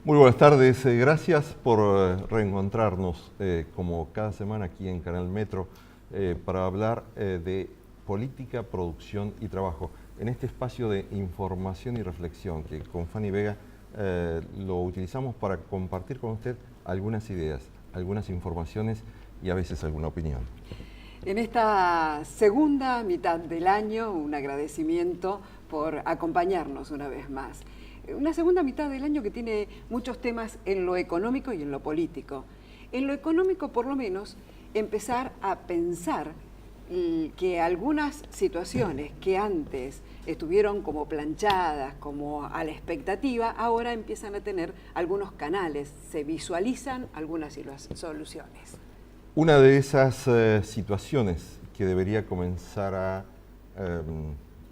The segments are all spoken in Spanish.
Muy buenas tardes, gracias por reencontrarnos como cada semana aquí en Canal Metro para hablar de política, producción y trabajo. En este espacio de información y reflexión que con Fanny Vega lo utilizamos para compartir con usted algunas ideas, algunas informaciones y a veces alguna opinión. En esta segunda mitad del año, un agradecimiento por acompañarnos una vez más. Una segunda mitad del año que tiene muchos temas en lo económico y en lo político. En lo económico, por lo menos, empezar a pensar que algunas situaciones que antes estuvieron como planchadas, como a la expectativa, ahora empiezan a tener algunos canales, se visualizan algunas soluciones. Una de esas situaciones que debería comenzar a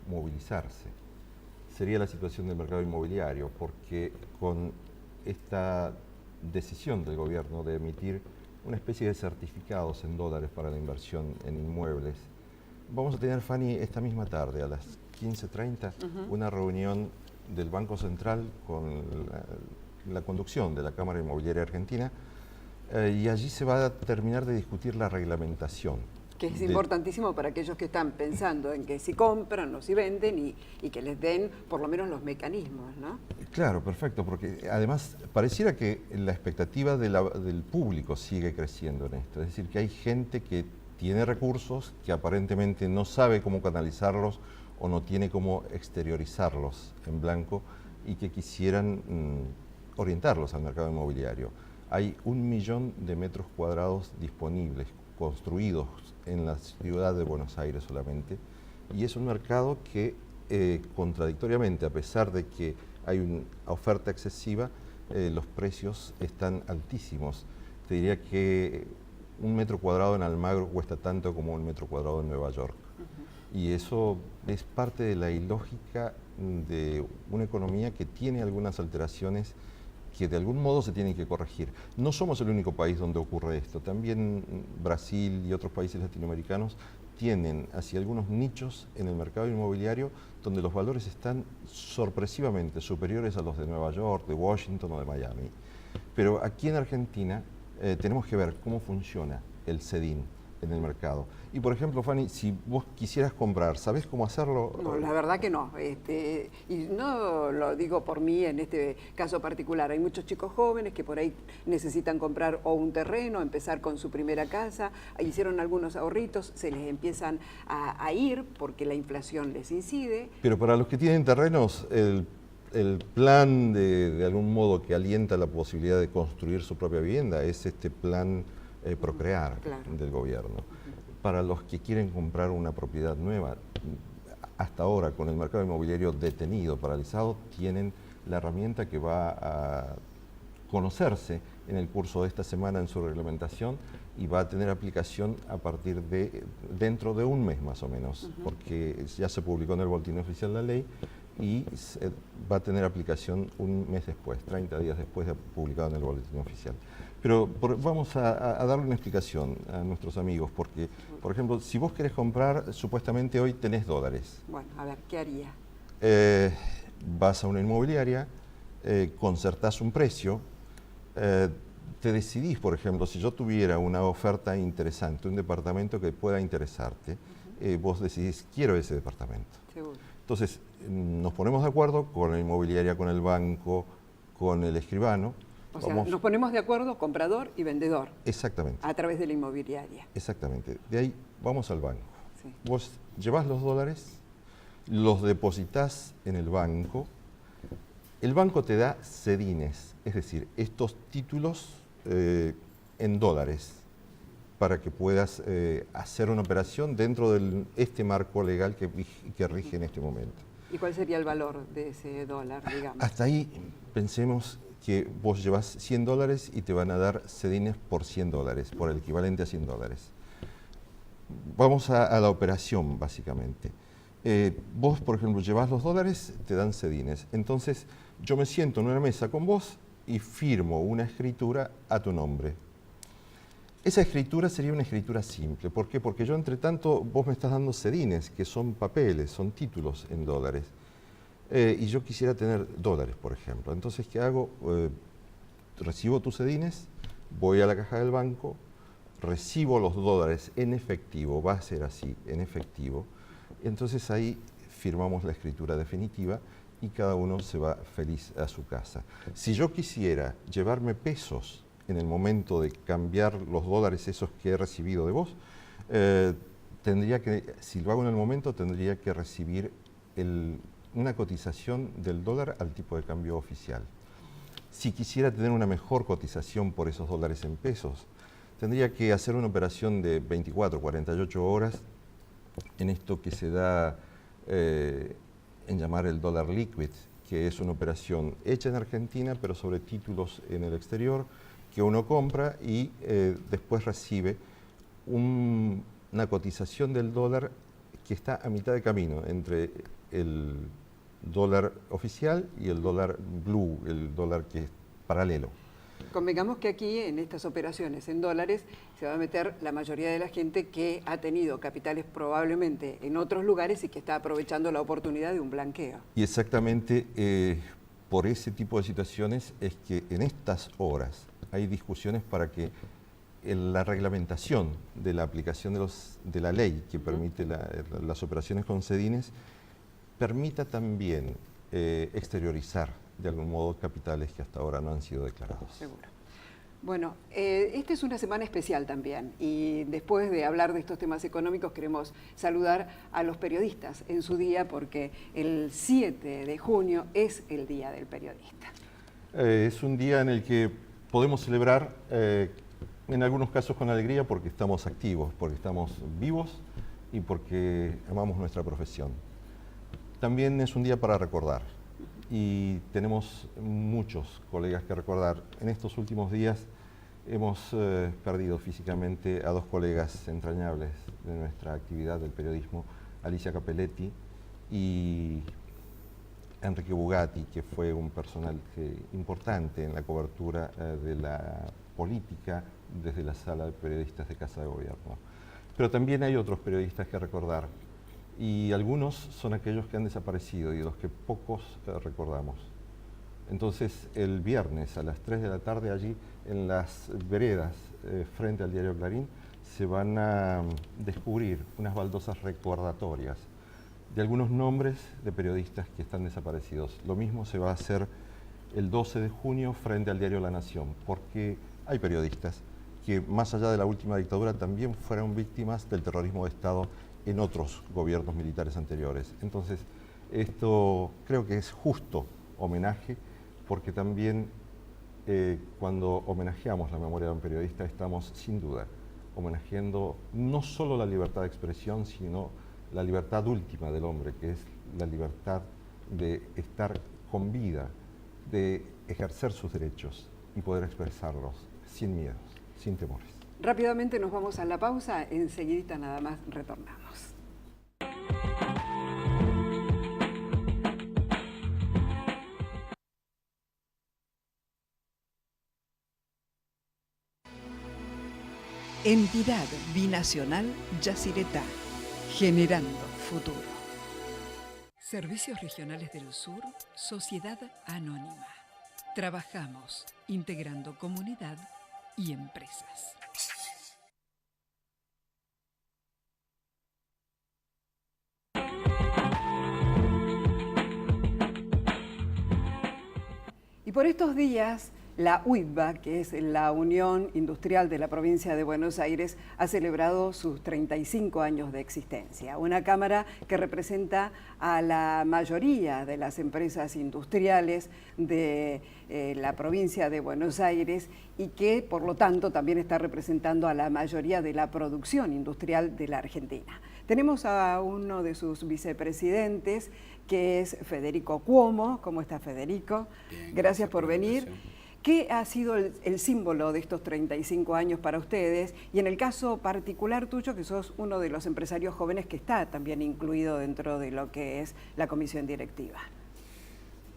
movilizarse sería la situación del mercado inmobiliario, porque con esta decisión del gobierno de emitir una especie de certificados en dólares para la inversión en inmuebles, vamos a tener, Fanny, esta misma tarde a las 15:30 una reunión del Banco Central con la conducción de la Cámara Inmobiliaria Argentina y allí se va a terminar de discutir la reglamentación. Que es importantísimo para aquellos que están pensando en que si compran o si venden y que les den por lo menos los mecanismos, ¿no? Claro, perfecto, porque además pareciera que la expectativa del público sigue creciendo en esto. Es decir, que hay gente que tiene recursos, que aparentemente no sabe cómo canalizarlos o no tiene cómo exteriorizarlos en blanco y que quisieran orientarlos al mercado inmobiliario. Hay 1 millón de metros cuadrados disponibles, construidos en la ciudad de Buenos Aires solamente, y es un mercado que contradictoriamente, a pesar de que hay una oferta excesiva, los precios están altísimos. Te diría que 1 metro cuadrado en Almagro cuesta tanto como 1 metro cuadrado en Nueva York. Y eso es parte de la ilógica de una economía que tiene algunas alteraciones que de algún modo se tienen que corregir. No somos el único país donde ocurre esto. También Brasil y otros países latinoamericanos tienen así algunos nichos en el mercado inmobiliario donde los valores están sorpresivamente superiores a los de Nueva York, de Washington o de Miami. Pero aquí en Argentina tenemos que ver cómo funciona el CEDIN en el mercado. Y por ejemplo, Fanny, si vos quisieras comprar, ¿sabés cómo hacerlo? No, la verdad que no. Y no lo digo por mí en este caso particular. Hay muchos chicos jóvenes que por ahí necesitan comprar o un terreno, empezar con su primera casa, hicieron algunos ahorritos, se les empiezan a ir porque la inflación les incide. Pero para los que tienen terrenos, el plan de algún modo que alienta la posibilidad de construir su propia vivienda es este plan Procrear del gobierno. Para los que quieren comprar una propiedad nueva, hasta ahora con el mercado inmobiliario detenido, paralizado, tienen la herramienta que va a conocerse en el curso de esta semana en su reglamentación y va a tener aplicación a partir de dentro de un mes más o menos, porque ya se publicó en el Boletín Oficial la ley y va a tener aplicación un mes después, 30 días después de publicado en el Boletín Oficial. Pero vamos a darle una explicación a nuestros amigos, porque, por ejemplo, si vos querés comprar, supuestamente hoy tenés dólares. Bueno, a ver, ¿qué haría? Vas a una inmobiliaria, concertás un precio, te decidís, por ejemplo, si yo tuviera una oferta interesante, un departamento que pueda interesarte, vos decidís, quiero ese departamento. Seguro. Entonces, nos ponemos de acuerdo con la inmobiliaria, con el banco, con el escribano. O sea, nos ponemos de acuerdo comprador y vendedor. Exactamente. A través de la inmobiliaria. Exactamente. De ahí vamos al banco. Sí. Vos llevás los dólares, los depositas en el banco te da cedines, es decir, estos títulos en dólares para que puedas hacer una operación dentro de este marco legal que rige en este momento. ¿Y cuál sería el valor de ese dólar, digamos? Hasta ahí pensemos que vos llevas 100 dólares y te van a dar cedines por 100 dólares, por el equivalente a 100 dólares. Vamos a la operación, básicamente. Vos, por ejemplo, llevas los dólares, te dan cedines. Entonces, yo me siento en una mesa con vos y firmo una escritura a tu nombre. Esa escritura sería una escritura simple. ¿Por qué? Porque yo, entre tanto, vos me estás dando cedines, que son papeles, son títulos en dólares. Y yo quisiera tener dólares, por ejemplo. Entonces, ¿qué hago? recibo tus cedines, voy a la caja del banco, recibo los dólares en efectivo, va a ser así, en efectivo. Entonces ahí firmamos la escritura definitiva y cada uno se va feliz a su casa. Si yo quisiera llevarme pesos en el momento de cambiar los dólares esos que he recibido de vos, tendría que, si lo hago en el momento, tendría que recibir una cotización del dólar al tipo de cambio oficial. Si quisiera tener una mejor cotización por esos dólares en pesos, tendría que hacer una operación de 24, 48 horas en esto que se da en llamar el dólar liquid, que es una operación hecha en Argentina, pero sobre títulos en el exterior, que uno compra y después recibe una cotización del dólar que está a mitad de camino entre el dólar oficial y el dólar blue, el dólar que es paralelo. Convengamos que aquí, en estas operaciones en dólares, se va a meter la mayoría de la gente que ha tenido capitales probablemente en otros lugares y que está aprovechando la oportunidad de un blanqueo. Y exactamente por ese tipo de situaciones es que en estas horas hay discusiones para que la reglamentación de la aplicación de la ley que permite las operaciones con cedines permita también exteriorizar de algún modo capitales que hasta ahora no han sido declarados. Seguro. Bueno, esta es una semana especial también y después de hablar de estos temas económicos queremos saludar a los periodistas en su día porque el 7 de junio es el Día del Periodista. Es un día en el que podemos celebrar en algunos casos con alegría porque estamos activos, porque estamos vivos y porque amamos nuestra profesión. También es un día para recordar. Y tenemos muchos colegas que recordar. En estos últimos días hemos perdido físicamente a dos colegas entrañables de nuestra actividad del periodismo, Alicia Capelletti y Enrique Bugatti, que fue un personaje importante en la cobertura de la política desde la sala de periodistas de Casa de Gobierno. Pero también hay otros periodistas que recordar. Y algunos son aquellos que han desaparecido y de los que pocos recordamos. Entonces, el viernes a las 3 de la tarde allí en las veredas frente al diario Clarín se van a descubrir unas baldosas recordatorias de algunos nombres de periodistas que están desaparecidos. Lo mismo se va a hacer el 12 de junio frente al diario La Nación, porque hay periodistas que más allá de la última dictadura también fueron víctimas del terrorismo de Estado en otros gobiernos militares anteriores. Entonces, esto creo que es justo homenaje, porque también cuando homenajeamos la memoria de un periodista estamos, sin duda, homenajeando no solo la libertad de expresión, sino la libertad última del hombre, que es la libertad de estar con vida, de ejercer sus derechos y poder expresarlos sin miedos, sin temores. Rápidamente nos vamos a la pausa, enseguidita nada más retornamos. Entidad Binacional Yacyretá, generando futuro. Servicios Regionales del Sur, Sociedad Anónima. Trabajamos integrando comunidad y empresas. Y por estos días, la UITBA, que es la Unión Industrial de la Provincia de Buenos Aires, ha celebrado sus 35 años de existencia. Una cámara que representa a la mayoría de las empresas industriales de la provincia de Buenos Aires y que, por lo tanto, también está representando a la mayoría de la producción industrial de la Argentina. Tenemos a uno de sus vicepresidentes, que es Federico Cuomo. ¿Cómo está, Federico? Bien, gracias por venir. ¿Qué ha sido el símbolo de estos 35 años para ustedes? Y en el caso particular tuyo, que sos uno de los empresarios jóvenes que está también incluido dentro de lo que es la comisión directiva.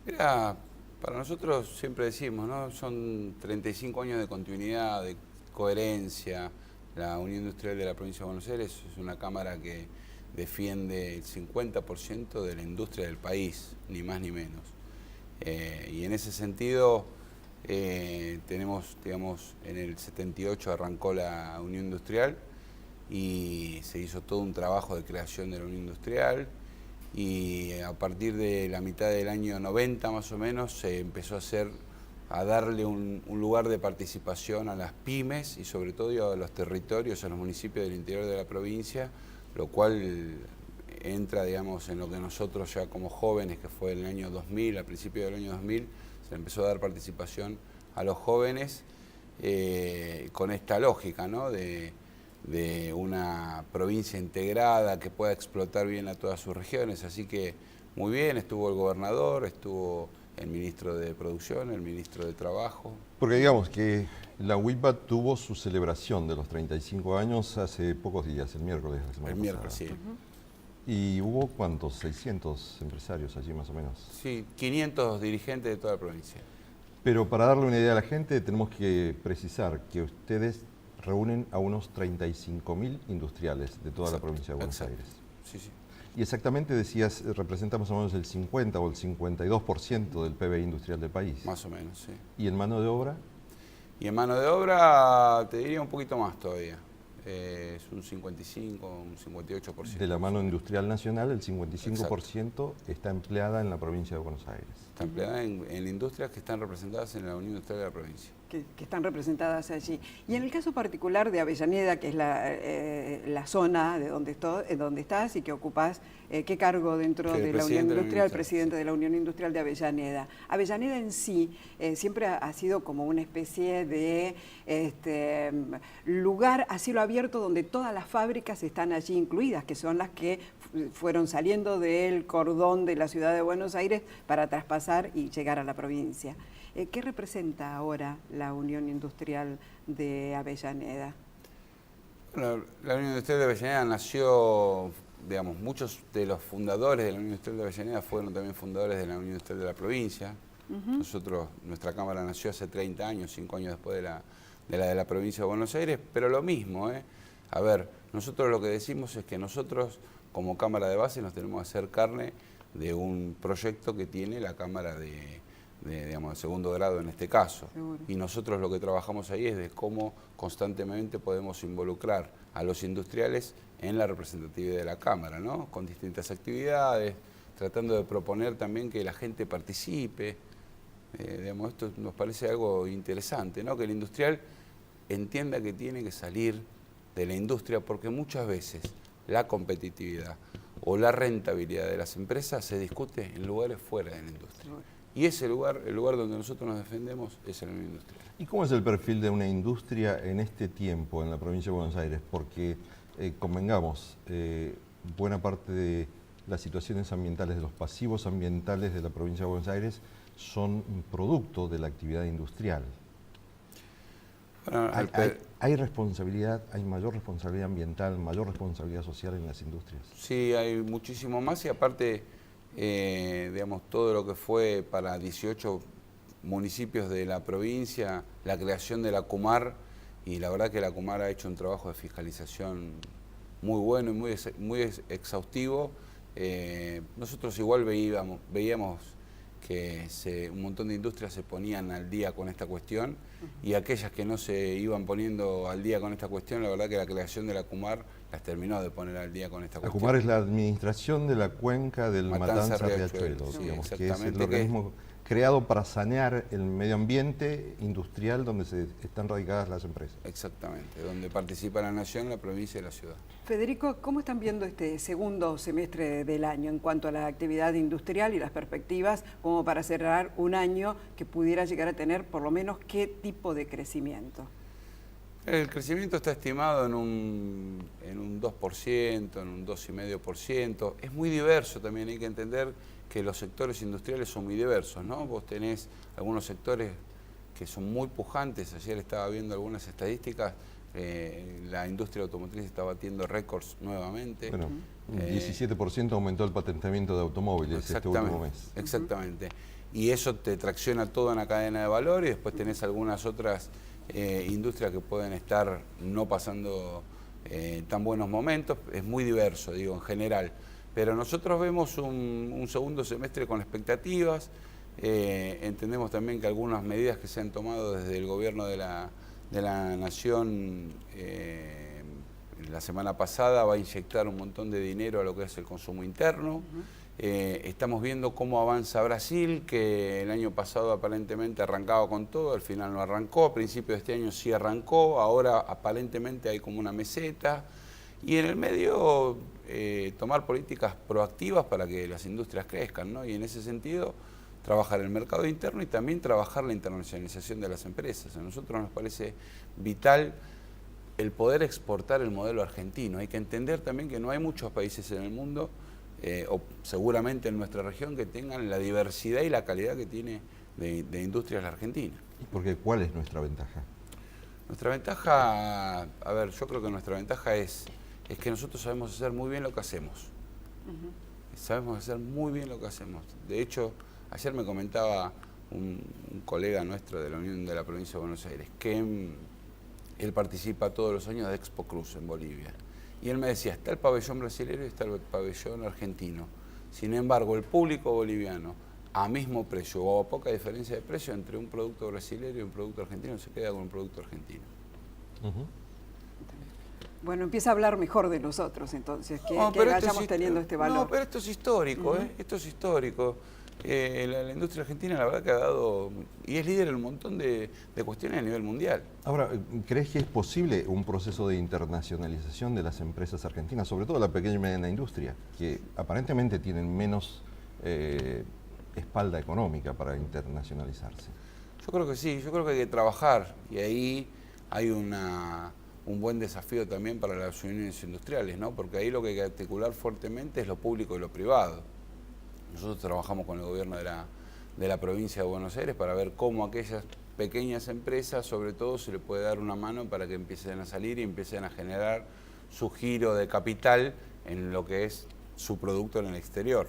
Mira, para nosotros siempre decimos, ¿no? Son 35 años de continuidad, de coherencia. La Unión Industrial de la Provincia de Buenos Aires es una cámara que defiende el 50% de la industria del país, ni más ni menos. Y en ese sentido, Tenemos, digamos, en el 78 arrancó la Unión Industrial y se hizo todo un trabajo de creación de la Unión Industrial, y a partir de la mitad del año 90 más o menos se empezó a darle un lugar de participación a las pymes y sobre todo a los territorios, a los municipios del interior de la provincia, lo cual entra, digamos, en lo que nosotros ya como jóvenes, que fue en el año 2000, al principio del año 2000, se empezó a dar participación a los jóvenes con esta lógica, ¿no?, de una provincia integrada que pueda explotar bien a todas sus regiones. Así que muy bien, estuvo el gobernador, estuvo el ministro de Producción, el ministro de Trabajo. Porque digamos que la UIPA tuvo su celebración de los 35 años hace pocos días, el miércoles de la semana pasada. El miércoles, sí. ¿Y hubo cuántos? 600 empresarios allí más o menos. Sí, 500 dirigentes de toda la provincia. Pero para darle una idea a la gente tenemos que precisar que ustedes reúnen a unos 35.000 industriales de toda la provincia de Buenos Aires. Sí, sí. Y exactamente decías, representa más o menos el 50 o el 52% del PBI industrial del país. Más o menos, sí. ¿Y en mano de obra? Y en mano de obra te diría un poquito más todavía. Es un 55, un 58%. De la mano industrial nacional, el 55% está empleada en la provincia de Buenos Aires. Está empleada en industrias que están representadas en la Unión Industrial de la provincia. Que están representadas allí. Y en el caso particular de Avellaneda, que es la zona de donde estás y que ocupás, ¿qué cargo dentro de la Unión Industrial? Presidente de la Unión Industrial de Avellaneda. Avellaneda en sí siempre ha sido como una especie de lugar a cielo abierto donde todas las fábricas están allí incluidas, que son las que fueron saliendo del cordón de la ciudad de Buenos Aires para traspasar y llegar a la provincia. ¿Qué representa ahora la Unión Industrial de Avellaneda? Bueno, la Unión Industrial de Avellaneda nació, digamos, muchos de los fundadores de la Unión Industrial de Avellaneda fueron también fundadores de la Unión Industrial de la provincia. Nuestra Cámara nació hace 30 años, 5 años después de la provincia de Buenos Aires, pero lo mismo, A ver, nosotros lo que decimos es que nosotros, como Cámara de Base, nos tenemos que hacer carne de un proyecto que tiene la Cámara digamos, de segundo grado en este caso. Seguro. Y nosotros lo que trabajamos ahí es de cómo constantemente podemos involucrar a los industriales en la representatividad de la Cámara, ¿no?, con distintas actividades, tratando de proponer también que la gente participe. Digamos, esto nos parece algo interesante, ¿no?, que el industrial entienda que tiene que salir de la industria, porque muchas veces la competitividad o la rentabilidad de las empresas se discute en lugares fuera de la industria. Y ese lugar, el lugar donde nosotros nos defendemos, es en la Unión Industrial. ¿Y cómo es el perfil de una industria en este tiempo en la provincia de Buenos Aires? Porque, convengamos, buena parte de las situaciones ambientales, de los pasivos ambientales de la provincia de Buenos Aires, son producto de la actividad industrial. Bueno, ¿Hay responsabilidad, hay mayor responsabilidad ambiental, mayor responsabilidad social en las industrias? Sí, hay muchísimo más, y aparte, digamos, todo lo que fue para 18 municipios de la provincia, la creación de la CUMAR, y la verdad que la CUMAR ha hecho un trabajo de fiscalización muy bueno y muy exhaustivo. Nosotros igual veíamos que un montón de industrias se ponían al día con esta cuestión, y aquellas que no se iban poniendo al día con esta cuestión, la verdad que la creación de la CUMAR las terminó de poner al día con esta cuestión. La CUMAR es la administración de la cuenca del Matanza-Riachuelo, sí, digamos, que es el organismo creado para sanear el medio ambiente industrial donde están radicadas las empresas. Exactamente, donde participa la nación, la provincia y la ciudad. Federico, ¿cómo están viendo este segundo semestre del año en cuanto a la actividad industrial y las perspectivas como para cerrar un año que pudiera llegar a tener por lo menos qué tipo de crecimiento? El crecimiento está estimado en un 2%, en un 2,5%. Es muy diverso también, hay que entender que los sectores industriales son muy diversos, ¿no? Vos tenés algunos sectores que son muy pujantes. Ayer estaba viendo algunas estadísticas, la industria automotriz está batiendo récords nuevamente. Bueno, un 17% aumentó el patentamiento de automóviles este último mes. Exactamente. Y eso te tracciona toda una cadena de valor, y después tenés algunas otras industrias que pueden estar no pasando tan buenos momentos. Es muy diverso, digo, en general. Pero nosotros vemos un segundo semestre con expectativas. Entendemos también que algunas medidas que se han tomado desde el gobierno de la Nación la semana pasada va a inyectar un montón de dinero a lo que es el consumo interno. Estamos viendo cómo avanza Brasil, que el año pasado aparentemente arrancaba con todo, al final no arrancó, a principios de este año sí arrancó, ahora aparentemente hay como una meseta. Y en el medio tomar políticas proactivas para que las industrias crezcan, ¿no? Y en ese sentido trabajar el mercado interno y también trabajar la internacionalización de las empresas. A nosotros nos parece vital el poder exportar el modelo argentino. Hay que entender también que no hay muchos países en el mundo, o seguramente en nuestra región, que tengan la diversidad y la calidad que tiene de industrias la Argentina. Porque ¿cuál es nuestra ventaja? Nuestra ventaja, a ver, yo creo que nuestra ventaja es que nosotros sabemos hacer muy bien lo que hacemos. Sabemos hacer muy bien lo que hacemos. De hecho, ayer me comentaba un colega nuestro de la Unión de la Provincia de Buenos Aires que él participa todos los años de Expo Cruz en Bolivia. Y él me decía, está el pabellón brasileño y está el pabellón argentino. Sin embargo, el público boliviano, a mismo precio o a poca diferencia de precio entre un producto brasileño y un producto argentino, se queda con un producto argentino. Bueno, empieza a hablar mejor de nosotros entonces, que vayamos teniendo este valor. No, pero esto es histórico, esto es histórico. La industria argentina la verdad que ha dado, y es líder en un montón de cuestiones a nivel mundial. Ahora, ¿crees que es posible un proceso de internacionalización de las empresas argentinas, sobre todo la pequeña y mediana industria, que aparentemente tienen menos espalda económica para internacionalizarse? Yo creo que sí, yo creo que hay que trabajar, y ahí hay un buen desafío también para las uniones industriales, ¿no? Porque ahí lo que hay que articular fuertemente es lo público y lo privado. Nosotros trabajamos con el gobierno de la provincia de Buenos Aires para ver cómo aquellas pequeñas empresas, sobre todo, se les puede dar una mano para que empiecen a salir y empiecen a generar su giro de capital en lo que es su producto en el exterior.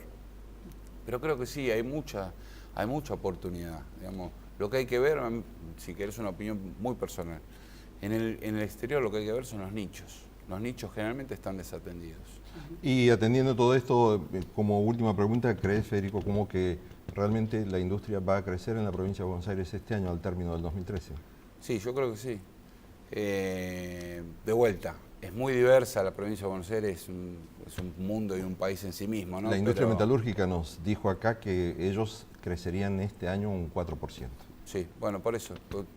Pero creo que sí, hay mucha oportunidad. Digamos. Lo que hay que ver, si querés una opinión muy personal, en el exterior lo que hay que ver son los nichos. Los nichos generalmente están desatendidos. Y atendiendo todo esto, como última pregunta, ¿crees, Federico, como que realmente la industria va a crecer en la provincia de Buenos Aires este año al término del 2013? Sí, yo creo que sí. De vuelta, es muy diversa la provincia de Buenos Aires, es un mundo y un país en sí mismo, ¿no? La industria metalúrgica nos dijo acá que ellos crecerían este año un 4%. Sí, bueno, por eso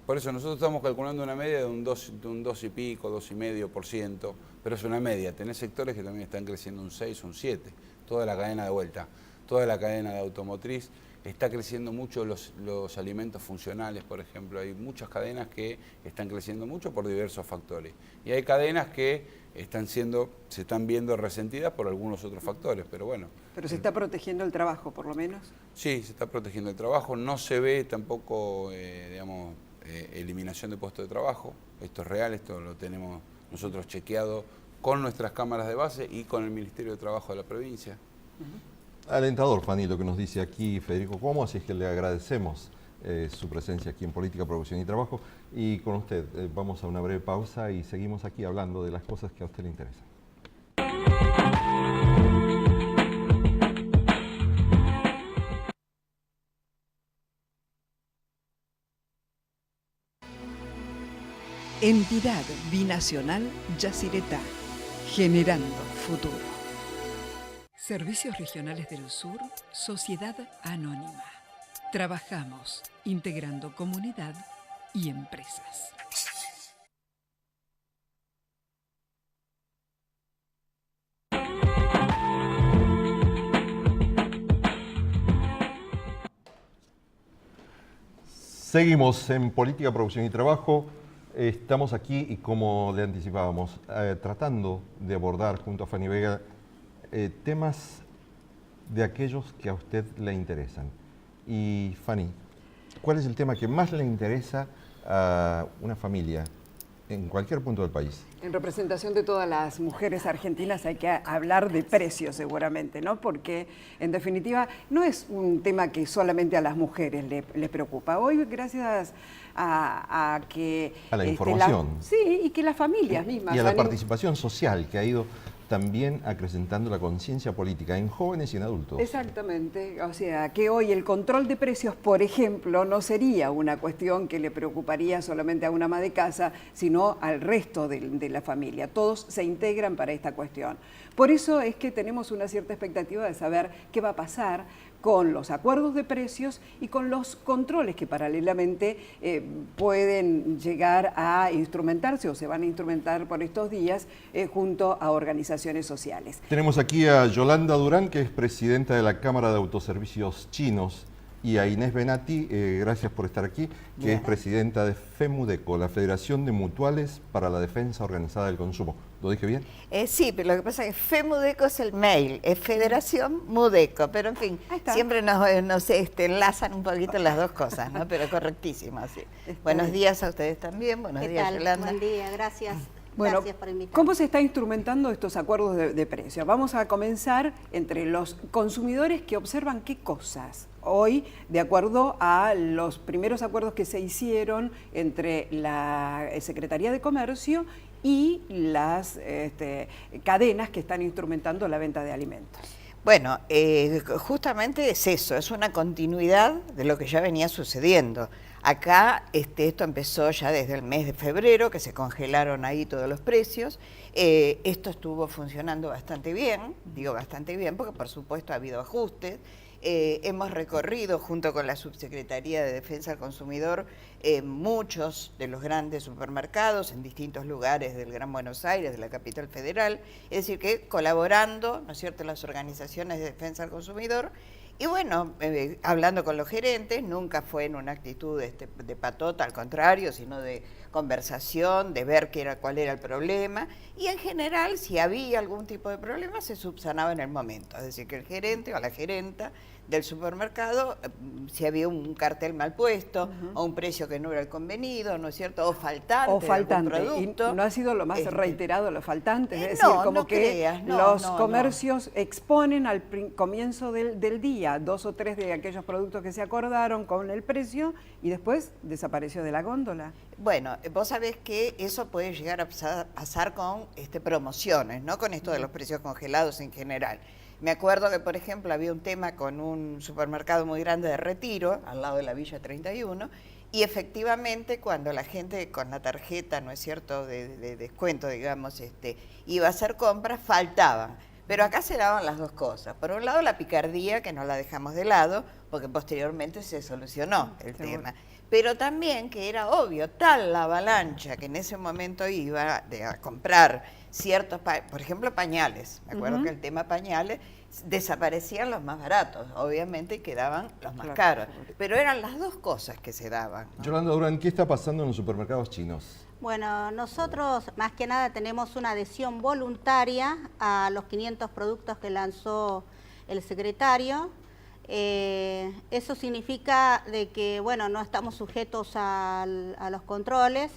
nosotros estamos calculando una media de un 2 y pico, 2,5%, pero es una media. Tenés sectores que también están creciendo un 6, un 7, toda la cadena de vuelta, toda la cadena de automotriz. Está creciendo mucho los alimentos funcionales, por ejemplo. Hay muchas cadenas que están creciendo mucho por diversos factores. Y hay cadenas que se están viendo resentidas por algunos otros factores, pero bueno. Pero se está protegiendo el trabajo, por lo menos. Sí, se está protegiendo el trabajo. No se ve tampoco, eliminación de puestos de trabajo. Esto es real, esto lo tenemos nosotros chequeado con nuestras cámaras de base y con el Ministerio de Trabajo de la provincia. Alentador, Fanny, lo que nos dice aquí Federico Cuomo, así es que le agradecemos su presencia aquí en Política, Producción y Trabajo. Y con usted vamos a una breve pausa y seguimos aquí hablando de las cosas que a usted le interesan. Entidad Binacional Yacyretá, generando futuro. Servicios Regionales del Sur, Sociedad Anónima. Trabajamos integrando comunidad y empresas. Seguimos en Política, Producción y Trabajo. Estamos aquí y, como le anticipábamos, tratando de abordar junto a Fanny Vega temas de aquellos que a usted le interesan. Y Fanny, ¿cuál es el tema que más le interesa a una familia en cualquier punto del país? En representación de todas las mujeres argentinas hay que hablar de precios seguramente, ¿no? Porque en definitiva no es un tema que solamente a las mujeres les preocupa. Hoy, gracias a que... A la información. Sí, y que las familias mismas... Y a la participación social que ha ido también acrecentando la conciencia política en jóvenes y en adultos. Exactamente, o sea, que hoy el control de precios, por ejemplo, no sería una cuestión que le preocuparía solamente a una ama de casa, sino al resto de la familia. Todos se integran para esta cuestión. Por eso es que tenemos una cierta expectativa de saber qué va a pasar con los acuerdos de precios y con los controles que paralelamente pueden llegar a instrumentarse o se van a instrumentar por estos días junto a organizaciones sociales. Tenemos aquí a Yolanda Durán, que es presidenta de la Cámara de Autoservicios Chinos, y a Inés Benati, gracias por estar aquí, que es presidenta de FEMUDECO, la Federación de Mutuales para la Defensa Organizada del Consumo. ¿Lo dije bien? Sí, pero lo que pasa es que FEMUDECO es el mail, es Federación Mudeco, pero en fin, siempre nos enlazan un poquito las dos cosas, ¿no? Pero correctísimo, sí. Buenos días a ustedes también, buenos días, Yolanda. Buen día, gracias. Bueno, Gracias por invitarme. ¿cómo se está instrumentando estos acuerdos de precios? Vamos a comenzar entre los consumidores que observan qué cosas. Hoy, de acuerdo a los primeros acuerdos que se hicieron entre la Secretaría de Comercio y las cadenas que están instrumentando la venta de alimentos. Bueno, justamente es eso, es una continuidad de lo que ya venía sucediendo. Acá esto empezó ya desde el mes de febrero, que se congelaron ahí todos los precios. Esto estuvo funcionando bastante bien, digo bastante bien, porque por supuesto ha habido ajustes. Hemos recorrido junto con la Subsecretaría de Defensa del Consumidor muchos de los grandes supermercados en distintos lugares del Gran Buenos Aires, de la capital federal, es decir que colaborando, ¿no es cierto?, las organizaciones de defensa del consumidor. Y bueno, hablando con los gerentes, nunca fue en una actitud de patota, al contrario, sino de conversación, de ver cuál era el problema. Y en general, si había algún tipo de problema, se subsanaba en el momento. Es decir, que el gerente o la gerenta del supermercado, si había un cartel mal puesto, o un precio que no era el convenido, ¿no es cierto?, o faltante de algún producto. Y no ha sido lo más reiterado lo faltante, es decir, no, como no que creas, los comercios exponen al comienzo del día 2 o 3 de aquellos productos que se acordaron con el precio y después desapareció de la góndola. Bueno, vos sabés que eso puede llegar a pasar con promociones, no con esto de los precios congelados en general. Me acuerdo que, por ejemplo, había un tema con un supermercado muy grande de Retiro, al lado de la Villa 31, y efectivamente cuando la gente con la tarjeta, ¿no es cierto?, de descuento, digamos, iba a hacer compras, faltaban. Pero acá se daban las dos cosas. Por un lado, la picardía, que no la dejamos de lado, porque posteriormente se solucionó el tema. Pero también que era obvio, tal la avalancha que en ese momento iba a comprar ciertos, por ejemplo, pañales. Me acuerdo que el tema pañales, desaparecían los más baratos, obviamente, y quedaban los más caros. Pero eran las dos cosas que se daban, ¿no? Yolanda Durán, ¿qué está pasando en los supermercados chinos? Bueno, nosotros más que nada tenemos una adhesión voluntaria a los 500 productos que lanzó el secretario. Eso significa de que, bueno, no estamos sujetos a los controles,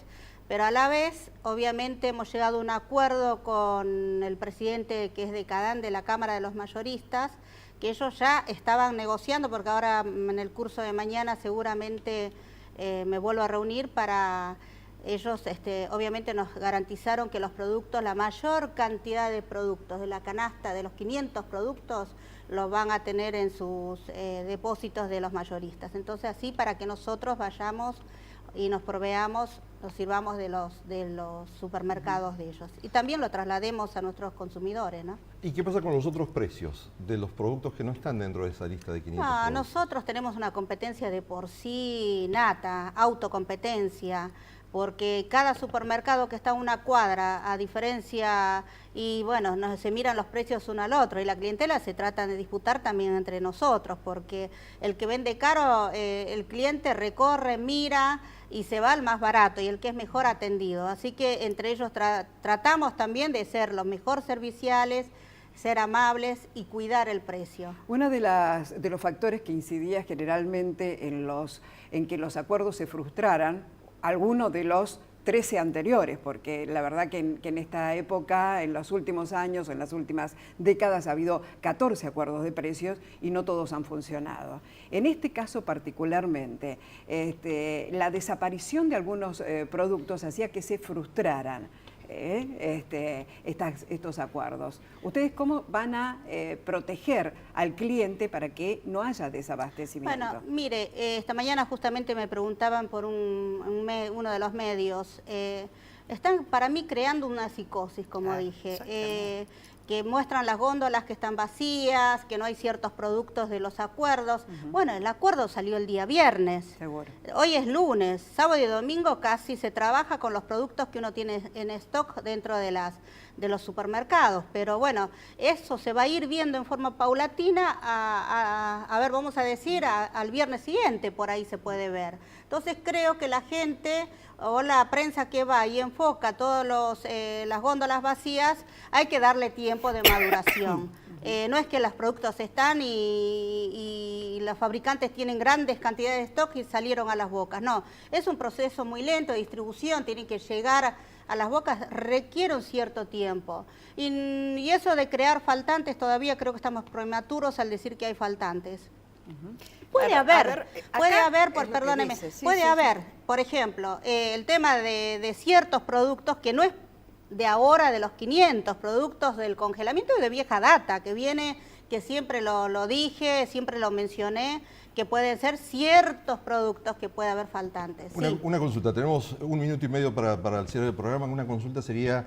pero a la vez, obviamente, hemos llegado a un acuerdo con el presidente que es de CADAN, de la Cámara de los Mayoristas, que ellos ya estaban negociando, porque ahora en el curso de mañana seguramente me vuelvo a reunir para... Ellos obviamente nos garantizaron que los productos, la mayor cantidad de productos de la canasta, de los 500 productos, los van a tener en sus depósitos de los mayoristas. Entonces así para que nosotros vayamos y nos proveamos, nos sirvamos de los supermercados de ellos. Y también lo traslademos a nuestros consumidores, ¿no? ¿Y qué pasa con los otros precios de los productos que no están dentro de esa lista de 500 productos? Nosotros tenemos una competencia de por sí nata, autocompetencia, porque cada supermercado que está a una cuadra, a diferencia, y bueno, se miran los precios uno al otro, y la clientela se trata de disputar también entre nosotros, porque el que vende caro, el cliente recorre, mira y se va al más barato, y el que es mejor atendido. Así que entre ellos tratamos también de ser los mejor serviciales, ser amables y cuidar el precio. Uno de los factores que incidía generalmente en que los acuerdos se frustraran, algunos de los 13 anteriores, porque la verdad que en esta época, en los últimos años, en las últimas décadas, ha habido 14 acuerdos de precios y no todos han funcionado. En este caso particularmente, la desaparición de algunos productos hacía que se frustraran. estos acuerdos. ¿Ustedes cómo van a proteger al cliente para que no haya desabastecimiento? Bueno, mire, esta mañana justamente me preguntaban por uno de los medios. Están para mí creando una psicosis, como dije, que muestran las góndolas que están vacías, que no hay ciertos productos de los acuerdos. Bueno, el acuerdo salió el día viernes. Seguro. Hoy es lunes, sábado y domingo casi se trabaja con los productos que uno tiene en stock dentro de los supermercados. Pero bueno, eso se va a ir viendo en forma paulatina a ver, vamos a decir, al viernes siguiente, por ahí se puede ver. Entonces creo que la gente o la prensa que va y enfoca todas las góndolas vacías, hay que darle tiempo de maduración. No es que los productos están y los fabricantes tienen grandes cantidades de stock y salieron a las bocas. No, es un proceso muy lento de distribución, tienen que llegar a las bocas, requiere un cierto tiempo. Y eso de crear faltantes, todavía creo que estamos prematuros al decir que hay faltantes. Puede haber, perdóneme, puede haber, por ejemplo, el tema de ciertos productos que no es de ahora, de los 500 productos del congelamiento de vieja data, que viene, que siempre lo dije, siempre lo mencioné, que pueden ser ciertos productos que puede haber faltantes. Una consulta, tenemos 1 minuto y medio para el cierre del programa. Una consulta sería...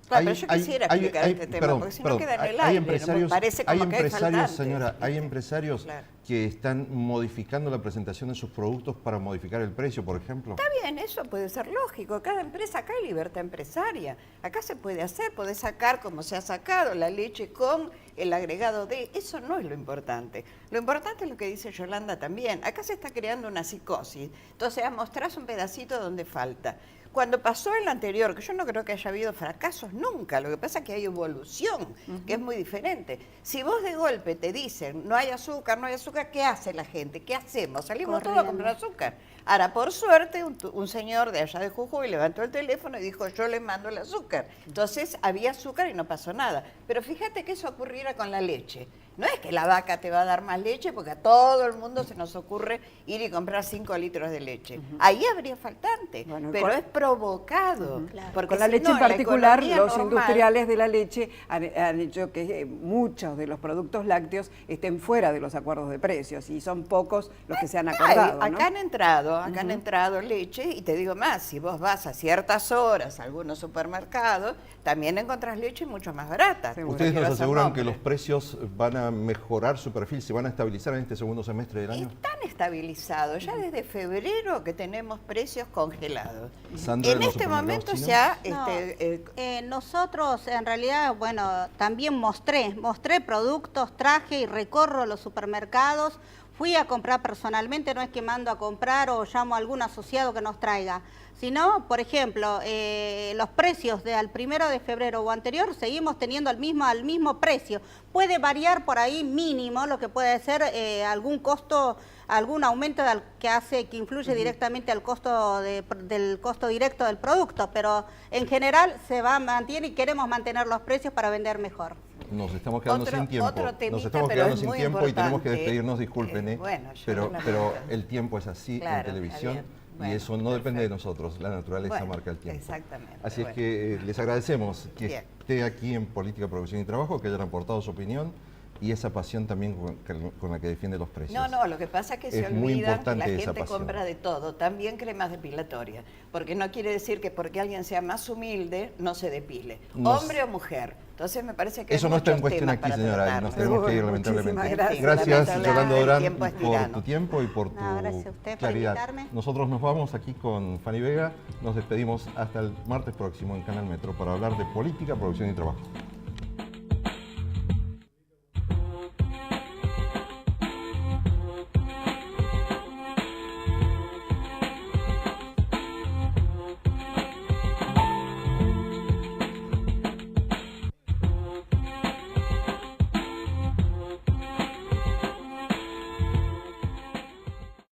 pero yo quisiera explicar este tema, porque si no queda en el aire, me parece como que hay faltantes. Señora, hay empresarios que están modificando la presentación de sus productos para modificar el precio, por ejemplo. Está bien, eso puede ser lógico. Cada empresa, acá hay libertad empresaria. Acá se puede hacer, puede sacar como se ha sacado la leche con el agregado de... Eso no es lo importante. Lo importante es lo que dice Yolanda también. Acá se está creando una psicosis. Entonces, mostrás un pedacito donde falta. Cuando pasó el anterior, que yo no creo que haya habido fracasos nunca, lo que pasa es que hay evolución, que es muy diferente. Si vos de golpe te dicen, no hay azúcar, ¿qué hace la gente? ¿Qué hacemos? Salimos todos a comprar azúcar. Ahora, por suerte, un señor de allá de Jujuy levantó el teléfono y dijo, yo le mando el azúcar. Entonces, había azúcar y no pasó nada. Pero fíjate que eso ocurriera con la leche. No es que la vaca te va a dar más leche, porque a todo el mundo se nos ocurre ir y comprar 5 litros de leche. Ahí habría faltante, pero es provocado. Porque con la leche en particular, los industriales de la leche han hecho que muchos de los productos lácteos estén fuera de los acuerdos de precios, y son pocos los que se han acordado, ¿no? Acá han entrado leche, y te digo más, si vos vas a ciertas horas a algunos supermercados, también encontrás leche mucho más barata. Ustedes nos aseguran que los precios van a mejorar su perfil, se van a estabilizar en este segundo semestre del año. Están estabilizados, ya desde febrero que tenemos precios congelados. Sandra, en este momento ya... nosotros en realidad, bueno, también mostré productos, traje y recorro los supermercados. Fui a comprar personalmente, no es que mando a comprar o llamo a algún asociado que nos traiga, sino, por ejemplo, los precios al 1 de febrero o anterior seguimos teniendo al mismo precio. Puede variar por ahí mínimo, lo que puede ser algún costo, algún aumento que influye directamente al costo del costo directo del producto, pero en general se mantiene y queremos mantener los precios para vender mejor. Nos estamos quedando sin tiempo. Nos estamos quedando sin tiempo y tenemos que despedirnos, disculpen, pero el tiempo es así en televisión y eso no depende de nosotros, la naturaleza marca el tiempo. Exactamente. Así es que les agradecemos que esté aquí en Política, Producción y Trabajo, que hayan aportado su opinión y esa pasión también con la que defiende los precios. No, lo que pasa es que se olvida que la gente compra de todo, también cremas depilatorias, porque no quiere decir que porque alguien sea más humilde no se depile, hombre o mujer. Entonces me parece que eso no está en cuestión aquí, señora, y nos tenemos que ir lamentablemente. Gracias, Yolanda Durán, por tu tiempo y por tu claridad. Nosotros nos vamos aquí con Fanny Vega, nos despedimos hasta el martes próximo en Canal Metro para hablar de política, producción y trabajo.